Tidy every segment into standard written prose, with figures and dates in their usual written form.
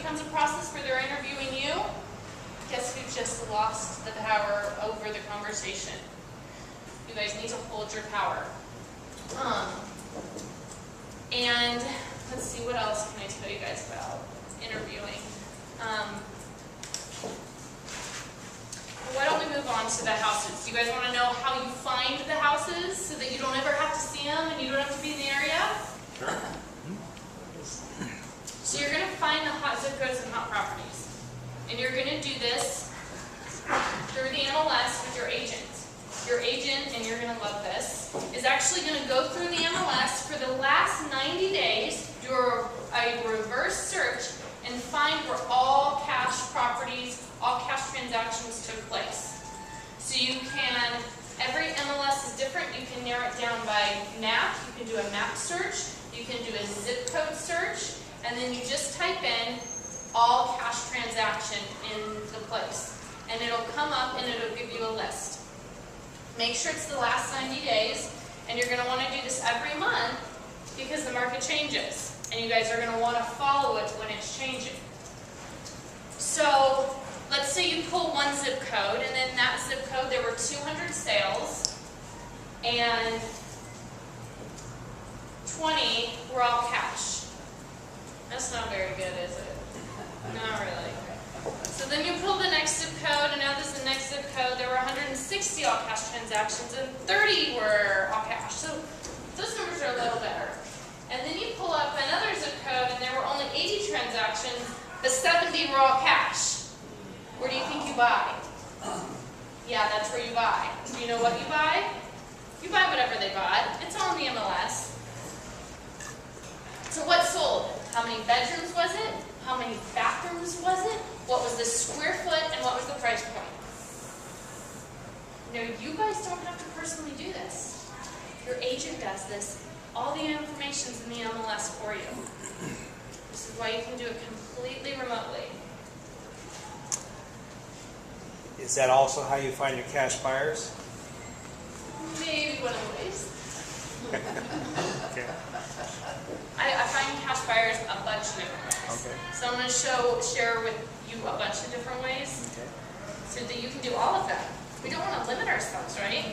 becomes a process where they're interviewing you, guess who just lost the power over the conversation? You guys need to hold your power. And let's see, what else can I tell you guys about interviewing? Why don't we move on to the houses? Do you guys want to know how you find the houses so that you don't ever have to see them and you don't have to be in the area? Sure. So you're going to find the hot zip codes and hot properties. And you're going to do this through the MLS with your agent. Your agent, and you're going to love this, is actually going to go through the MLS for the last 90 days, do a reverse search, and find where all cash properties, all cash transactions took place. So you can, every MLS is different. You can narrow it down by map. You can do a map search. You can do a zip code search. And then you just type in all cash transaction in the place. And it'll come up and it'll give you a list. Make sure it's the last 90 days. And you're going to want to do this every month because the market changes. And you guys are going to want to follow it when it's changing. So let's say you pull one zip code, and in that zip code there were 200 sales, and 20 were all cash. That's not very good, is it? Not really. So then you pull the next zip code, and now this is the next zip code. There were 160 all cash transactions, and 30 were all cash. So those numbers are a little better. And then you pull up another zip code, and there were only 80 transactions, but 70 were all cash. Where do you think you buy? Yeah, that's where you buy. Do you know what you buy? You buy whatever they bought. It's on the MLS. So what sold? How many bedrooms was it? How many bathrooms was it? What was the square foot, and what was the price point? No, you guys don't have to personally do this. Your agent does this. All the information's in the MLS for you. This is why you can do it completely remotely. Is that also how you find your cash buyers? Maybe one of the ways. Okay. I find cash buyers a bunch of different ways. Okay. So I'm going to share with you a bunch of different ways Okay. so that you can do all of them. We don't want to limit ourselves, right?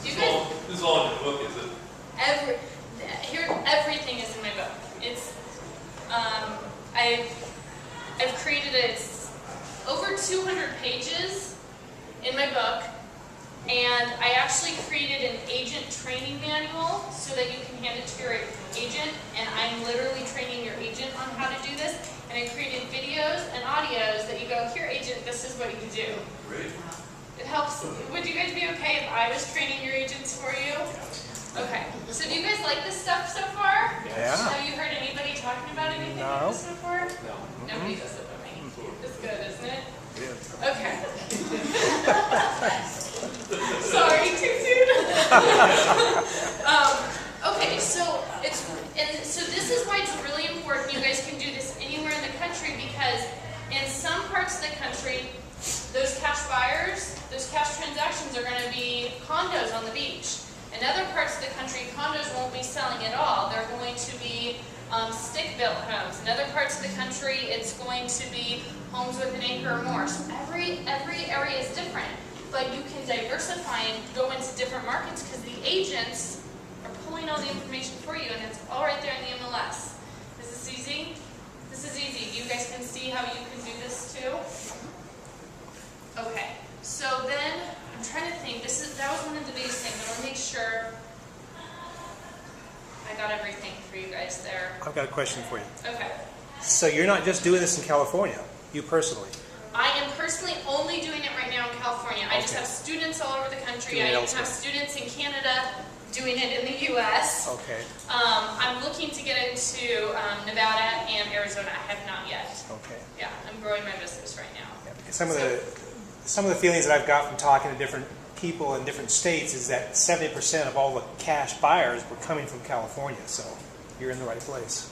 Do you guys? This is all in the book, is it? Everything is in my book. It's I've created it's over 200 pages in my book, and I actually created an agent training manual so that you can hand it to your agent, and I'm literally training your agent on how to do this. And I created videos and audios that you go, here agent, this is what you do. Great. It helps. Would you guys be okay if I was training your agents for you? Okay. So do you guys like this stuff so far? Yeah. Have you heard anybody talking about anything like No. this so far? No. Nobody does it but me. It's good, isn't it? Yeah. Okay. Sorry, too soon. Okay, so this is why it's really important you guys can do this anywhere in the country, because in some parts of the country, those cash buyers, those cash transactions are going to be condos on the beach. In other parts of the country, condos won't be selling at all. They're going to be stick-built homes. In other parts of the country, it's going to be homes with an acre or more. So every area is different, but you can diversify and go into different markets because the agents are pulling all the information for you, and it's all right there in the MLS. Is this easy? This is easy. You guys can see how you can do this too. Okay, so then I'm trying to think. That was one of the biggest things. I want to make sure I got everything for you guys there. I've got a question for you. Okay. So you're not just doing this in California, you personally? I am personally only doing it right now in California. I just Okay. have students all over the country. Doing it I elsewhere. have students in Canada doing it in the U.S. Okay. I'm looking to get into Nevada and Arizona. I have not yet. Okay. Yeah, I'm growing my business right now. Yeah, because some of the feelings that I've got from talking to different people in different states is that 70% of all the cash buyers were coming from California. So you're in the right place.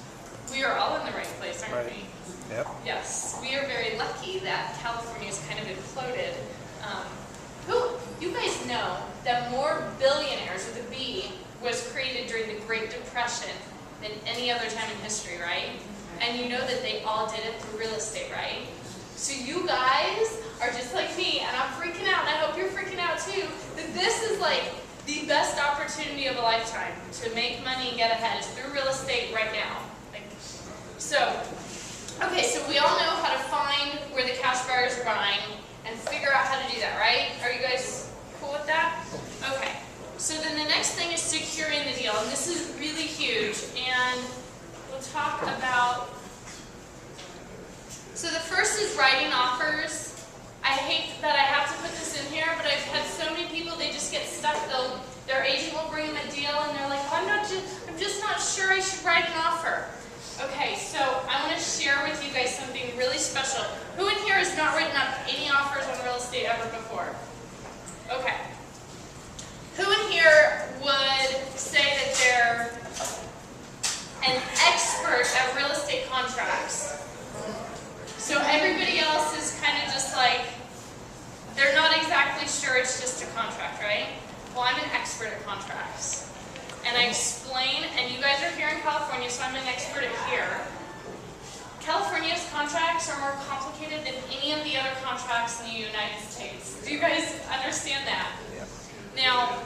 We are all in the right place, aren't Right. we? Yep. Yes, we are very lucky that California has kind of imploded. You guys know that more billionaires with a B was created during the Great Depression than any other time in history, right? And you know that they all did it through real estate, right? So you guys are just like me, and I'm freaking out, and I hope you're freaking out too, that this is like the best opportunity of a lifetime to make money and get ahead is through real estate right now. Okay, so we all know how to find where the cash buyers are buying and figure out how to do that, right? Are you guys cool with that? Okay, so then the next thing is securing the deal, and this is really huge, and we'll talk about, so the first is writing offers. I hate that I have to put this in here, but I've had so many people, they just get stuck. Their agent will bring them a deal, and they're like, I'm just not sure I should write an offer. Okay, so I want to share with you guys something really special. Who in here has not written up any offers on real estate ever before? Okay. Who in here would say that they're an expert at real estate contracts? So everybody else is kind of just like, they're not exactly sure it's just a contract, right? Well, I'm an expert at contracts. And I explain, and you guys are here in California, so I'm an expert at here. California's contracts are more complicated than any of the other contracts in the United States. Do you guys understand that? Yeah. Now,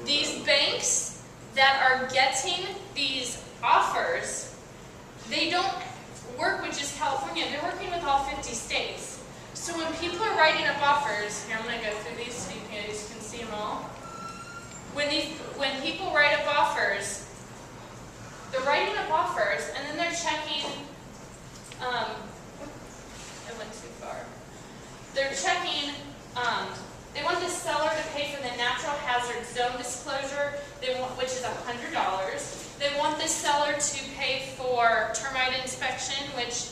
these banks that are getting these offers, they don't work with just California, they're working with all 50 states. So when people are writing up offers, here I'm going to go through these so you guys can see them all. When people write up offers, they're writing up offers and then they're checking, I went too far. They're checking, they want the seller to pay for the natural hazard zone disclosure, which is $100. They want the seller to pay for termite inspection, which,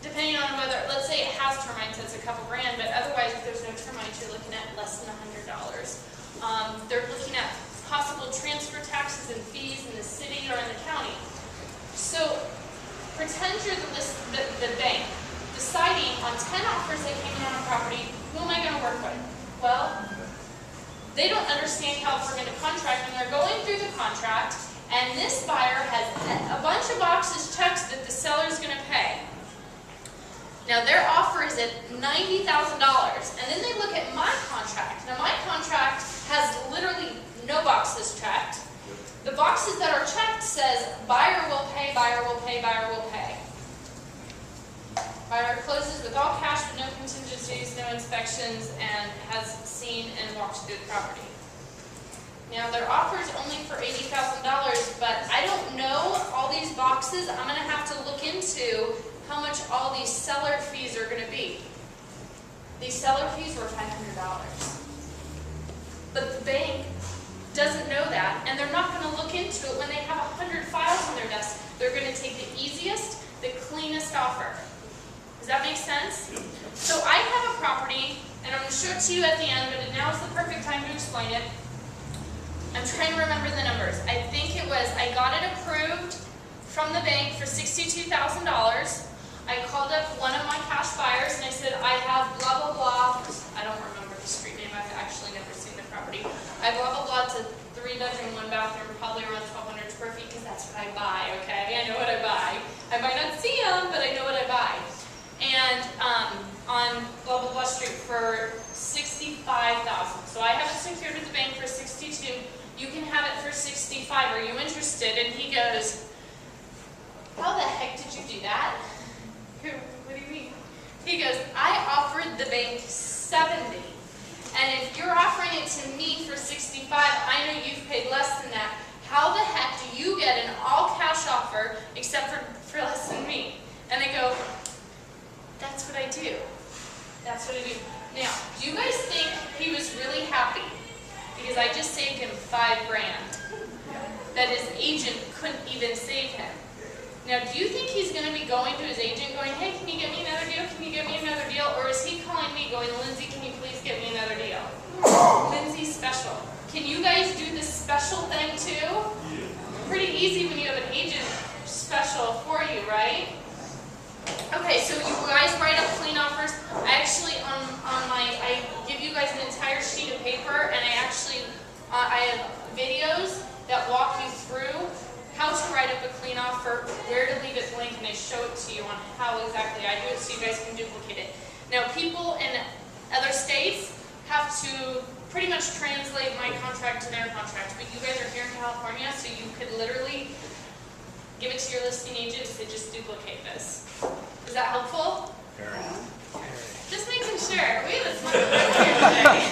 depending on whether, let's say it has termites, that's a couple grand, but otherwise if there's no termites, you're looking at less than $100. They're looking at possible transfer taxes and fees in the city or in the county. So pretend you're the bank deciding on 10 offers that came in on a property, who am I going to work with? Well, they don't understand California contract, and they're going through the contract, and this buyer has a bunch of boxes checked that the seller's going to pay. Now their offer is at $90,000, and then they look at my contract. Now my contract has literally no boxes checked. The boxes that are checked says buyer will pay, buyer will pay, buyer will pay. Buyer closes with all cash with no contingencies, no inspections, and has seen and walked through the property. Now their offer is only for $80,000, but I don't know all these boxes. I'm going to have to look into how much all these seller fees are going to be. These seller fees were $500. But the bank doesn't know that, and they're not going to look into it when they have 100 files on their desk. They're going to take the easiest, the cleanest offer. Does that make sense? So I have a property, and I'm going to show it to you at the end, but now is the perfect time to explain it. I'm trying to remember the numbers. I think it was, I got it approved from the bank for $62,000. I called up one of my cash buyers and I said, I have blah, blah, blah. I don't remember the street name. I've actually never seen the property. I blah, blah, blah. It's a 3-bedroom, 1-bathroom, probably around 1,200 square feet because that's what I buy, okay? I know what I buy. I might not see them, but I know what I buy. And on blah, blah, blah street for $65,000. So I have it secured with the bank for $62,000. You can have it for $65,000. Are you interested? And he goes, how the heck did you do that? What do you mean? He goes, I offered the bank $70,000. And if you're offering it to me for $65,000, I know you've paid less than that. How the heck do you get an all-cash offer except for less than me? And I go, that's what I do. That's what I do. Now, do you guys think he was really happy? Because I just saved him $5 grand. That his agent couldn't even save him. Now, do you think he's going to be going to his agent going, hey, can you get me another deal? Can you get me another deal? Or is he calling me going, Lindsay, can you please get me another deal? Lindsay's special. Can you guys do this special thing too? Yeah. Pretty easy when you have an agent special for you, right? Okay, so you guys write up clean offers. I actually, I give you guys an entire sheet of paper, and I have videos that walk you through how to write up a clean offer, where to leave it blank, and I show it to you on how exactly I do it so you guys can duplicate it. Now, people in other states have to pretty much translate my contract to their contract, but you guys are here in California, so you could literally give it to your listing agent and say, just duplicate this. Is that helpful? Very. Just making sure. We have a smart group here today.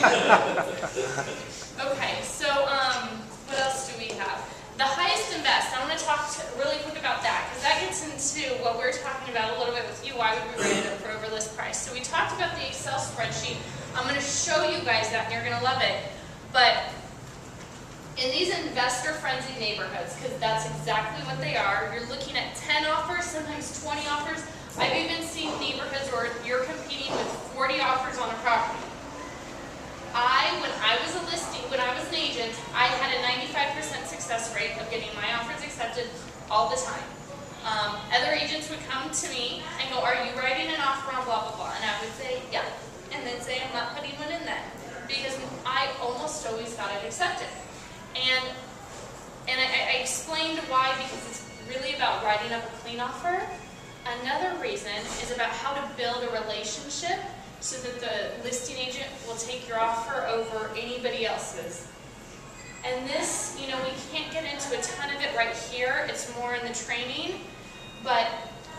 Okay, so what else do we have? The highest and best. I want to talk really quick about that because that gets into what we're talking about a little bit with you. Why would we write it up for over list price? So we talked about the Excel spreadsheet. I'm going to show you guys that and you're going to love it. But in these investor-friendly neighborhoods, because that's exactly what they are, you're looking at 10 offers, sometimes 20 offers. I've even seen neighborhoods where you're competing with 40 offers on a property. When I was an agent, I had a 95% success rate of getting my offers accepted all the time. Other agents would come to me and go, are you writing an offer on blah, blah, blah? And I would say, yeah. And then say, I'm not putting one in then. Because I almost always got it accepted. And I explained why, because it's really about writing up a clean offer. Another reason is about how to build a relationship so that the listing agent will take your offer over anybody else's. And this, we can't get into a ton of it right here. It's more in the training. But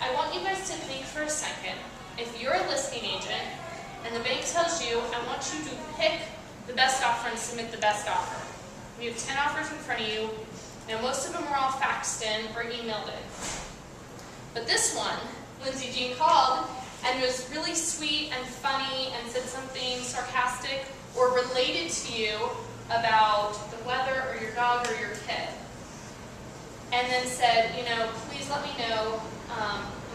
I want you guys to think for a second. If you're a listing agent and the bank tells you, I want you to pick the best offer and submit the best offer. You have 10 offers in front of you. Now, most of them are all faxed in or emailed in. But this one, Lindsey Jean called and was really sweet and funny and said something sarcastic or related to you about the weather or your dog or your kid. And then said, please let me know,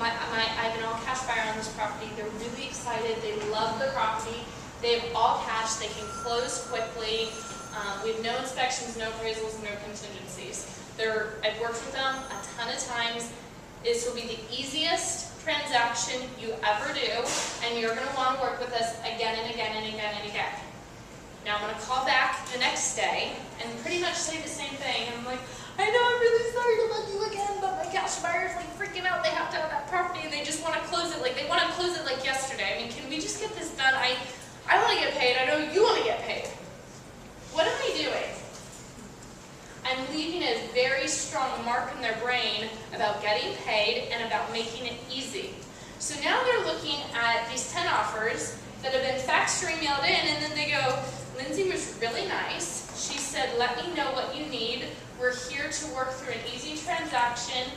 I have an all-cash buyer on this property. They're really excited. They love the property. They have all cash. They can close quickly. We have no inspections, no appraisals, no contingencies. I've worked with them a ton of times. This will be the easiest transaction you ever do, and you're going to want to work with us again and again and again and again. Now I'm going to call back the next day and pretty much say the same thing. I'm like, I know I'm really sorry to bug you again, but my cash buyer's like freaking out. They have to have that property and they just want to close it. Like they want to close it like yesterday. I mean, can we just get this done? I want to get paid. I know you want to get paid. What am I doing? I'm leaving a very strong mark in their brain about getting paid and about making it easy. So now they're looking at these 10 offers that have been faxed or emailed in, and then they go, Lindsey was really nice. She said, let me know what you need. We're here to work through an easy transaction,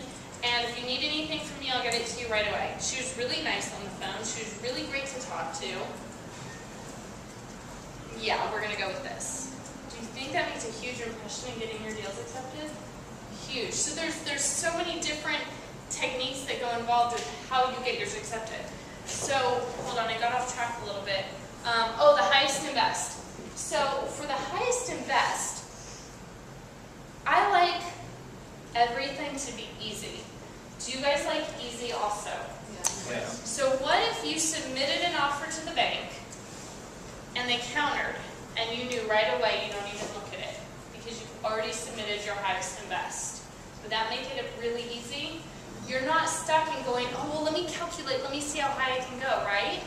and if you need anything from me, I'll get it to you right away. She was really nice on the phone. She was really great to talk to. Yeah, we're going to go with this. Do you think that makes a huge impression in getting your deals accepted? Huge. So there's so many different techniques that go involved with how you get yours accepted. So, hold on, I got off track a little bit. The highest and best. So, for the highest and best, I like everything to be easy. Do you guys like easy also? Yeah. So what if you submitted an offer to the bank and they countered and you knew right away you don't even look at it because you've already submitted your highest and best? Would that make it really easy? You're not stuck in going, oh, well, let me calculate, let me see how high I can go, right?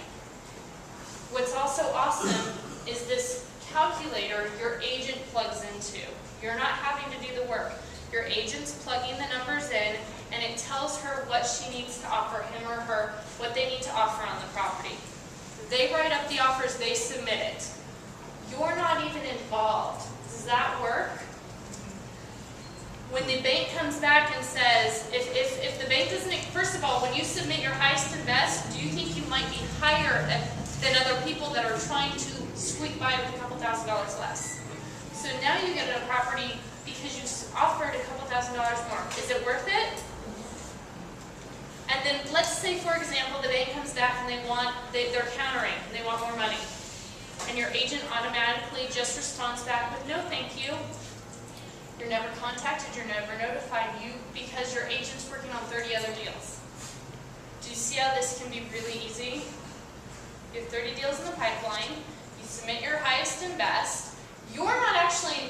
What's also awesome is this calculator your agent plugs into. You're not having to do the work. Your agent's plugging the numbers in, and it tells her what she needs to offer him or her, what they need to offer on the property. They write up the offers, they submit it. You're not even involved. Does that work? When the bank comes back and says, if the bank doesn't, first of all, when you submit your highest and best, do you think you might be higher than other people that are trying to squeak by with a couple $1,000s less? So now you get a property because you offered a couple $1,000s more. Is it worth it? And then let's say, for example, the bank comes back and they're countering, and they want more money. And your agent automatically just responds back with, no, thank you. You're never contacted, you're never notified, because your agent's working on 30 other deals. Do you see how this can be really easy? You have 30 deals in the pipeline, you submit your highest and best, you're not actually